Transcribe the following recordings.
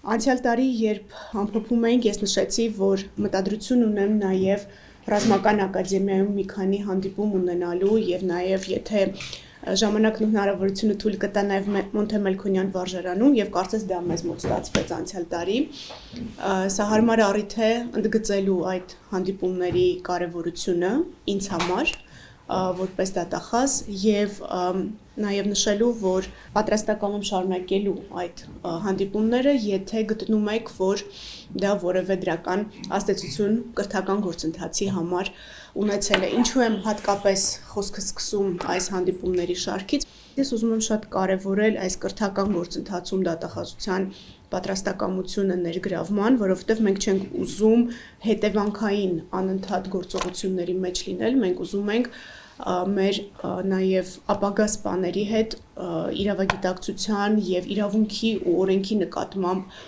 Անցյալ տարի, երբ ամփոփում էինք, ես նշեցի, որ մտադրություն ունեմ նաև ռազմական ակադեմիայում մի քանի հանդիպում ունենալու եւ նաև եթե ժամանակն ու հնարավորությունը թույլ կտա նաև Մոնթե Մելքոնյան վարժարանում եւ կարծես դա մեզ մոտ ստացվեց անցյալ տարի։ Սա հարմար առիթ է ընդգծելու այդ հանդիպումների կարեւորությունը ինձ համար որպես դատախազ եւ նաև նշելու, որ պատրաստական եմ շարունակելու այդ հանդիպումները, եթե գտնում եք, որ դա որևէ դրական ազդեցություն կրթական գործընթացի համար ունեցել է։ Ինչու եմ հատկապես խոսքը սկսում այս հանդիպումների շարքից։ Ես ուզում եմ շատ կարևորել այս կրթական գործընթացում դատախազության պատրաստակամությունը ներգրավման, որովհետև մենք չենք ուզում հետևանքային անընդհատ գործողությունների մեջ լինել, մենք ուզում ենք մեր նաև ապագա սպաների հետ իրավագիտակցության եւ իրավունքի ու օրենքի նկատմամբ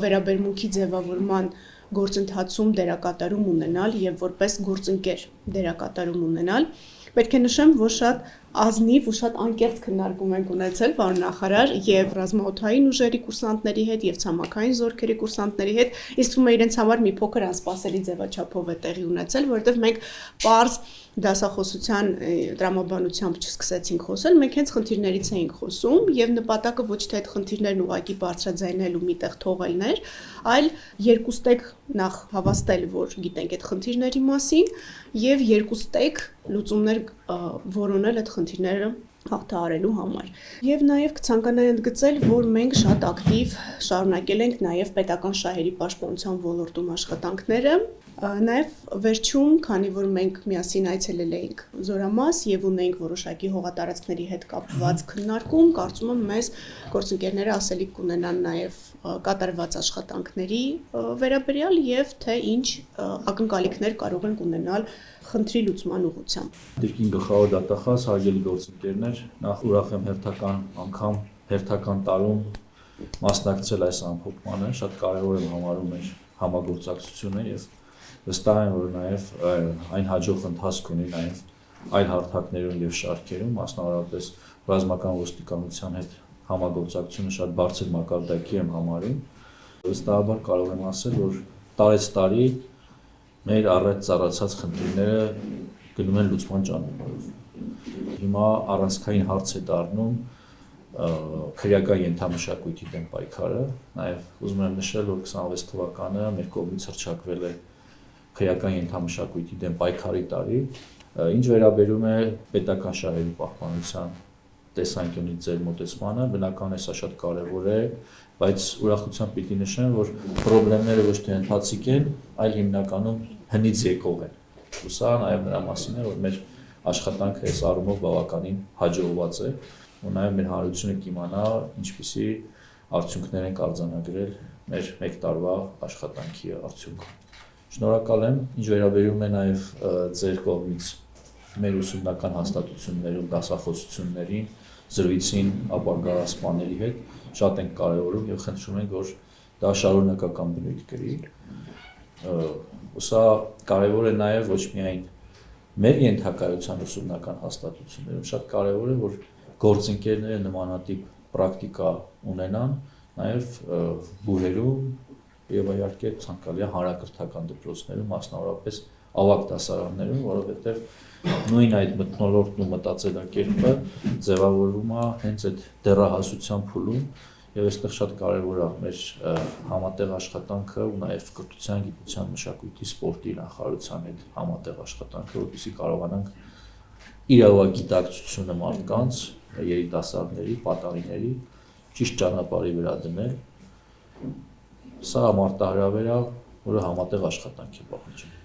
վերաբերմունքի ձևավորման գործընթացում դերակատարում ունենալ եւ որպես գործընկեր դերակատարում ունենալ։ Պետք է նշեմ, որ շատ ազնիվ ու շատ անկեղծ քննարկում ենք ունեցել պարոն նախարար եւ ռազմաօդային ուժերի կուրսանտների հետ եւ ցամաքային զորքերի կուրսանտների հետ, իսկ թվում է իրենց համար մի փոքր անսպասելի ձևաչափով է տեղի ունեցել, որովհետեւ մենք պարզ դասախոսության տրամաբանությամբ չսկսեցինք խոսել, մենք հենց խնդիրներից էինք խոսում եւ նպատակը ոչ թե այդ խնդիրներն ուղղակի բարձրաձայնել ու միտեղ թողելն էր, այլ երկուստեք նախ հավաստել, որ գիտենք այդ խնդիրների մասին եւ երկուստեք լուծումներ որոնել այդ խնդիրները հաղթահարելու համար։ Եվ նաև կցանկանայի ընդգծել, որ մենք շատ ակտիվ շարունակել ենք նաև պետական շահերի պաշտպանության ոլորտում աշխատանքները, նաև վերջում, քանի որ մենք միասին այցելել էինք Զորամաս եւ ունեինք որոշակի հողատարածքների հետ կապված քննարկում, կարծում եմ մեզ գործընկերները ասելիք կունենան նաև կատարված աշխատանքների վերաբերյալ եւ թե ինչ ակնկալիքներ կարող ենք ունենալ խնդրի լուծման ուղղությամբ։ Դիրքին գլխավոր դատախազ, հարգելի գործընկերներ, նախ ուրախ եմ հերթական տարում մասնակցել այս ամփոփմանը, շատ կարևոր եմ համարում մեր համագործակցությունը եւ վստահ եմ, որ նաեւ այն հաջող ընթացք ունի նաեւ այլ հարթակներում եւ շարքերում, մասնավորապես ռազմական ոստիկանության հետ համագործակցությունը շատ բարձր մակարդակի եմ համարում։ Վստահաբար կարող եմ ասել, որ տարեցտարի մեր առայժմ ծառացած խնդիրները գնում են լուծման ճանապարհով։ Հիմա առանցքային հարց է դառնում քրեական ենթամշակույթի դեմ պայքարը, նաև ուզում եմ նշել, որ 26 թվականը մեր կողմից հռչակվել է քրեական ենթամշակույթի դեմ պայքարի տարի, ինչ վերաբերում է պետական շահերի պահպանության տեսանկյունից ձեր մոտեցմանը, բնական է սա շատ կարևոր է, բայց ուրախությամբ պիտի նշեմ, որ խնդիրները ոչ թե ընթացիկ են, այլ հիմնականում հնից եկող են։ Ու սա նաև նրա մասին է, որ մեր աշխատանքը այս առումով բավականին հաջողված է, ու նաև մեր հանրությունը կիմանա ինչպիսի արդյունքներ ենք արձանագրել մեր մեկ տարվա աշխատանքի արդյունքում։ Շնորհակալ եմ, ինչ վերաբերում է նաև ձեր կողմից մեր ուսումնական հաստատություններում դասախոսություններին, զրույցին ապագա սպաների հետ, շատ ենք կարևորում եւ խնդրում ենք, որ դա շարունակական բնույթ կրի։ Սա կարևոր է նաև ոչ միայն մեր ենթակայության ուսումնական հաստատություններում, շատ կարևոր է, որ գործընկերները նմանատիպ պրակտիկա ունենան նաև բուհերում եւ իհարկե ցանկալի հանրակրթական դպրոցներում, մասնավորապես ավագ դասարաններում, որովհետեւ նույն այդ մթնոլորտն ու մտածելակերպը ձևավորվում է հենց այդ դեռահասության փուլում եւ այստեղ շատ կարեւոր է մեր համատեղ աշխատանքը ու նաեւ կրթության, գիտության, մշակույթի, սպորտի նախարարության հետ համատեղ աշխատանքը, որպեսզի կարողանանք իրավագիտակցությունը մարդկանց, երիտասարդների, պատանիների ճիշտ ճանապարհի վրա դնել։ Սա մարտահրավեր է, որը համատեղ աշխատանք է պահանջում։